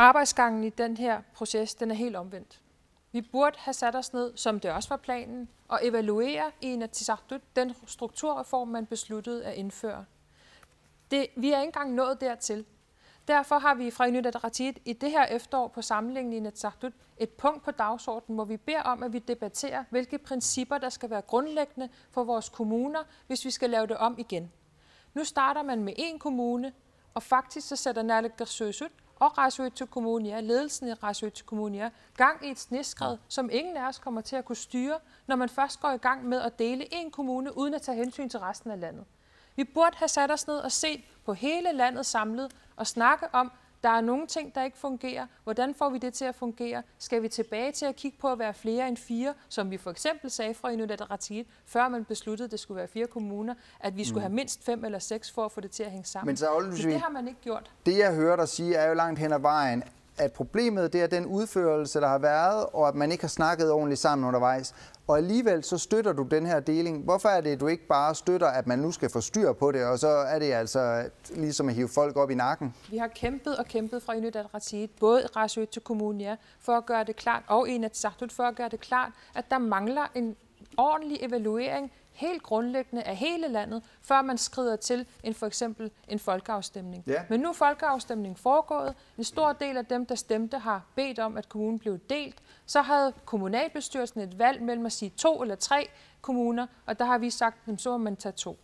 Arbejdsgangen i den her proces, den er helt omvendt. Vi burde have sat os ned, som det også var planen, og evaluere i Inatsisartut den strukturreform, man besluttede at indføre. Vi er ikke engang nået dertil. Derfor har vi fra Inuit Ataqatigiit i det her efterår på samlingen i Inatsisartut et punkt på dagsordenen, hvor vi beder om, at vi debatterer, hvilke principper, der skal være grundlæggende for vores kommuner, hvis vi skal lave det om igen. Nu starter man med én kommune, og faktisk så sætter Naalakkersuisut og Qaasuitsuq Kommune, ledelsen i Qaasuitsuq Kommune, gang i et snitskred, som ingen af os kommer til at kunne styre, når man først går i gang med at dele én kommune, uden at tage hensyn til resten af landet. Vi burde have sat os ned og set på hele landet samlet og snakke om, der er nogle ting, der ikke fungerer. Hvordan får vi det til at fungere? Skal vi tilbage til at kigge på at være flere end 4, som vi for eksempel sagde fra Inuit Ataqatigiit, før man besluttede, at det skulle være 4 kommuner, at vi skulle have mindst 5 eller 6 for at få det til at hænge sammen. Men så det har man ikke gjort. Det jeg hører dig sige er jo langt hen ad vejen, at problemet det er den udførelse, der har været, og at man ikke har snakket ordentligt sammen undervejs. Og alligevel så støtter du den her deling. Hvorfor er det, at du ikke bare støtter, at man nu skal få styr på det, og så er det altså ligesom at hive folk op i nakken? Vi har kæmpet og kæmpet fra Inuit Ataqatigiit, både i Qaasuitsuq Kommune, for at gøre det klart, og i Inatsisartut for at gøre det klart, at der mangler en ordentlig evaluering, helt grundlæggende af hele landet, før man skrider til for eksempel en folkeafstemning. Ja. Men nu er folkeafstemningen foregået. En stor del af dem, der stemte, har bedt om, at kommunen blev delt. Så havde kommunalbestyrelsen et valg mellem at sige 2 eller 3 kommuner, og der har vi sagt, at så må man tage 2.